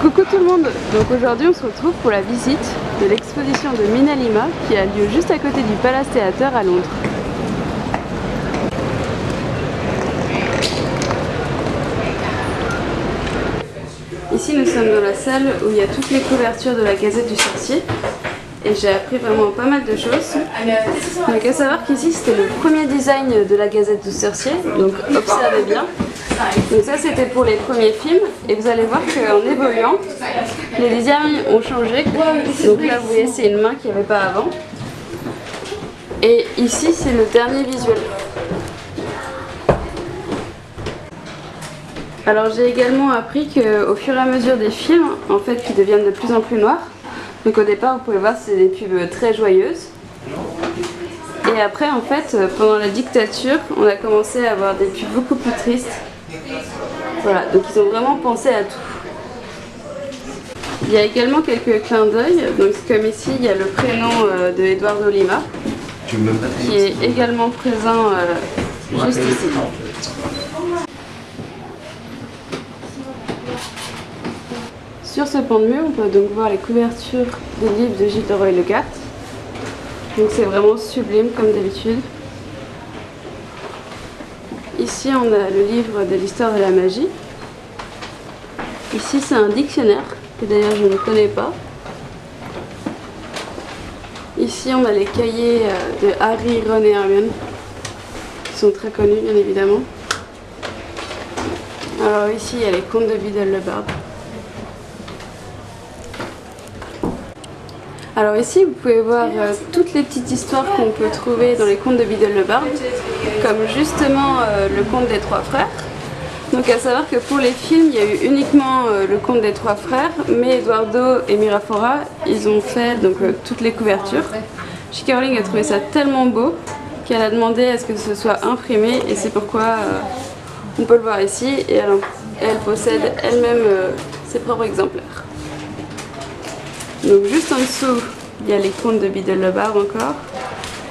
Coucou tout le monde. Donc aujourd'hui on se retrouve pour la visite de l'exposition de Mina Lima qui a lieu juste à côté du Palace Theatre à Londres. Ici nous sommes dans la salle où il y a toutes les couvertures de la Gazette du Sorcier et j'ai appris vraiment pas mal de choses. Donc à savoir qu'ici c'était le premier design de la Gazette du Sorcier, donc observez bien. Donc ça c'était pour les premiers films et vous allez voir qu'en évoluant, les designs ont changé. Donc là vous voyez c'est une main qu'il n'y avait pas avant. Et ici c'est le dernier visuel. Alors j'ai également appris qu'au fur et à mesure des films, en fait, qui deviennent de plus en plus noirs. Donc au départ vous pouvez voir c'est des pubs très joyeuses. Et après en fait pendant la dictature on a commencé à avoir des pubs beaucoup plus tristes. Voilà, donc ils ont vraiment pensé à tout. Il y a également quelques clins d'œil, donc comme ici il y a le prénom de Eduardo Lima qui est également présent juste ici. Sur ce pan de mur, on peut donc voir les couvertures des livres de Gilles de Roy-le-Gart. Donc c'est vraiment sublime comme d'habitude. Ici on a le livre de l'histoire de la magie. Ici c'est un dictionnaire, que d'ailleurs je ne connais pas. Ici on a les cahiers de Harry, Ron et Hermione, qui sont très connus bien évidemment. Alors ici il y a les contes de Biddle le Barde. Alors ici vous pouvez voir toutes les petites histoires qu'on peut trouver dans les contes de Biddle le Barde, comme justement le conte des trois frères. Donc à savoir que pour les films il y a eu uniquement le conte des trois frères, mais Eduardo et Miraflora ils ont fait donc toutes les couvertures. J.K. Rowling a trouvé ça tellement beau qu'elle a demandé à ce que ce soit imprimé et c'est pourquoi on peut le voir ici et elle possède elle-même ses propres exemplaires. Donc juste en dessous, il y a les contes de Biddle le Barde encore.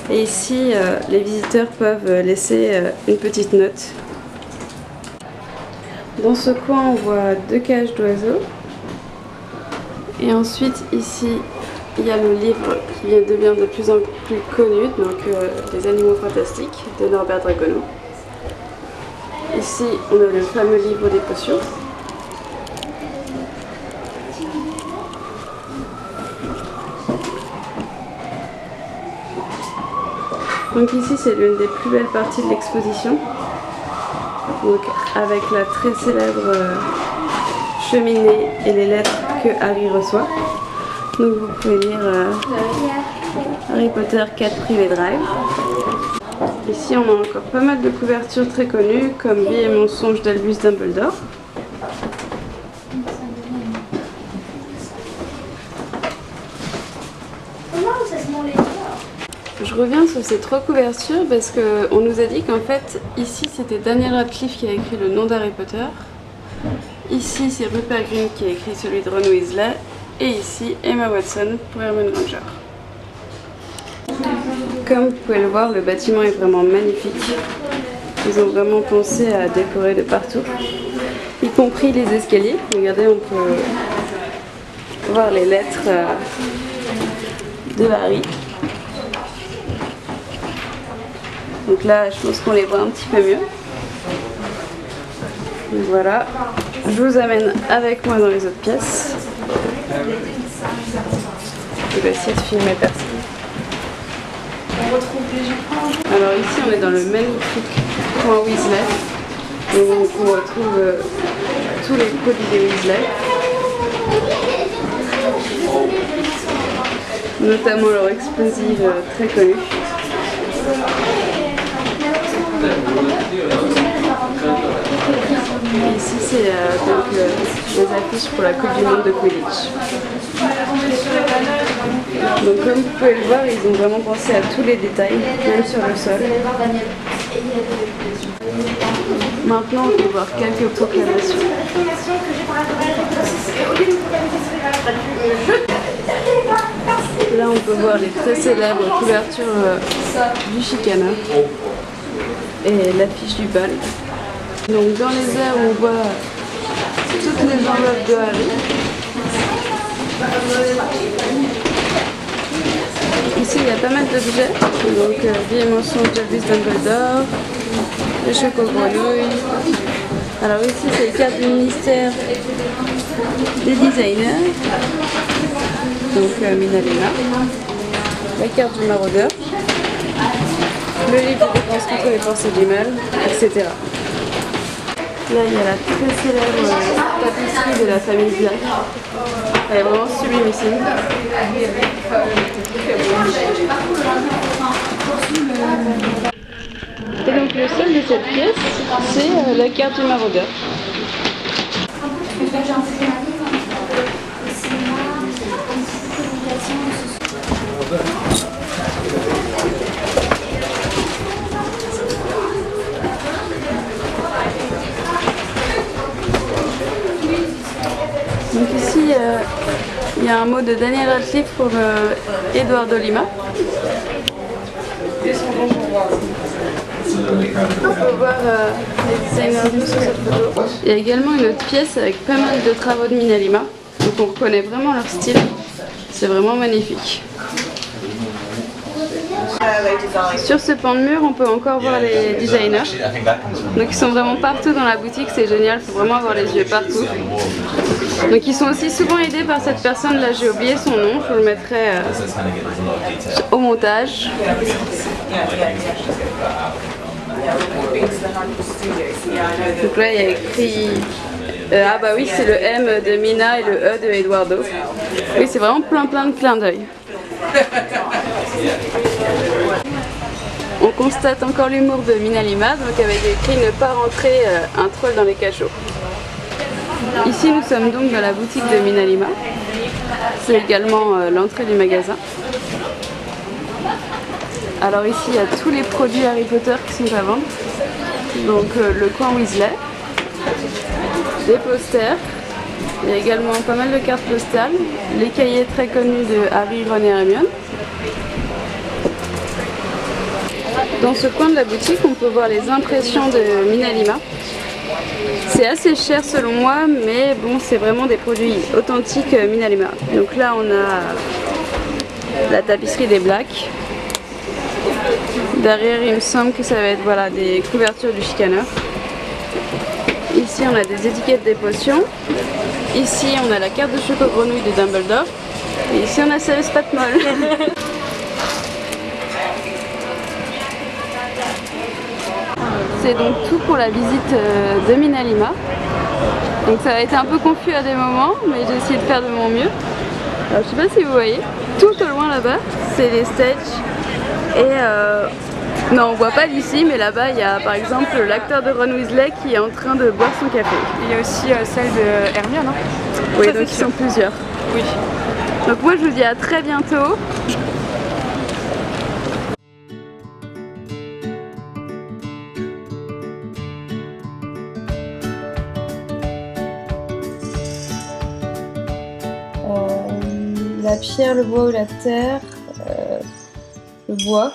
Et ici, les visiteurs peuvent laisser une petite note. Dans ce coin, on voit deux cages d'oiseaux. Et ensuite, ici, il y a le livre qui devient de plus en plus connu, donc Les Animaux Fantastiques de Norbert Dragono. Ici, on a le fameux livre des potions. Donc ici c'est l'une des plus belles parties de l'exposition, donc avec la très célèbre cheminée et les lettres que Harry reçoit. Donc vous pouvez lire Harry Potter 4 Privé Drive. Ici on a encore pas mal de couvertures très connues comme Vie et mensonge d'Albus Dumbledore. Je reviens sur ces trois couvertures parce qu'on nous a dit qu'en fait, ici c'était Daniel Radcliffe qui a écrit le nom d'Harry Potter, ici c'est Rupert Grint qui a écrit celui de Ron Weasley, et ici Emma Watson pour Hermione Granger. Comme vous pouvez le voir, le bâtiment est vraiment magnifique. Ils ont vraiment pensé à décorer de partout, y compris les escaliers. Regardez, on peut voir les lettres de Harry. Donc là, je pense qu'on les voit un petit peu mieux. Donc voilà, je vous amène avec moi dans les autres pièces. Je vais essayer de filmer personne. Alors ici, on est dans le magnifique coin Weasley, où on retrouve tous les produits des Weasley, notamment leur explosive très connue. Ici c'est les affiches pour la Coupe du Monde de Quidditch. Donc comme vous pouvez le voir, ils ont vraiment pensé à tous les détails, même sur le sol. Maintenant on peut voir quelques proclamations. Là on peut voir les très célèbres couvertures du Chicana et l'affiche du bal. Donc dans les airs on voit toutes les enveloppes de Harry. pas mal d'objets. Donc vieille mention de Albus Dumbledore, le choco-grenouille. Alors ici c'est les cartes du ministère des designers. Donc Mina Lima, la carte du maraudeur, le livre de défense contre les forces du mal, etc. Là il y a la très célèbre tapisserie de la famille Black. Elle est vraiment sublimissime. Et donc le sol de cette pièce, c'est la carte du maraudeur. Donc ici, il y a un mot de Daniel Radcliffe pour Eduardo Lima. On peut voir les designers sur cette photo. Il y a également une autre pièce avec pas mal de travaux de Mina Lima. Donc on reconnaît vraiment leur style. C'est vraiment magnifique. Sur ce pan de mur, on peut encore voir les designers. Donc ils sont vraiment partout dans la boutique, c'est génial, il faut vraiment avoir les yeux partout. Donc ils sont aussi souvent aidés par cette personne, là j'ai oublié son nom, je le mettrai au montage. Donc là il y a écrit... ah bah oui, c'est le M de Mina et le E de Eduardo. Oui, c'est vraiment plein de clins d'œil. On constate encore l'humour de Mina Lima, donc avec écrit ne pas rentrer un troll dans les cachots. Ici nous sommes donc dans la boutique de Mina Lima. C'est également l'entrée du magasin. Alors ici il y a tous les produits Harry Potter qui sont à vendre. Donc le coin Weasley, des posters, il y a également pas mal de cartes postales, les cahiers très connus de Harry, Ron et Hermione. Dans ce coin de la boutique, on peut voir les impressions de Mina Lima. C'est assez cher selon moi, mais bon, c'est vraiment des produits authentiques Mina Lima. Donc là, on a la tapisserie des Blacks. Derrière, il me semble que ça va être voilà, des couvertures du chicaneur. Ici, on a des étiquettes des potions. Ici, on a la carte de choco-grenouille de Dumbledore. Et ici, on a Sirius Patmol. C'est donc tout pour la visite de Mina Lima. Donc ça a été un peu confus à des moments, mais j'ai essayé de faire de mon mieux. Alors, je sais pas si vous voyez, tout au loin là-bas, c'est les stages. Et non, on voit pas d'ici, mais là-bas, il y a par exemple l'acteur de Ron Weasley qui est en train de boire son café. Il y a aussi celle de Hermione, hein. Oui, donc ils sont plusieurs. Oui. Donc moi, je vous dis à très bientôt. La pierre, le bois ou la terre, le bois.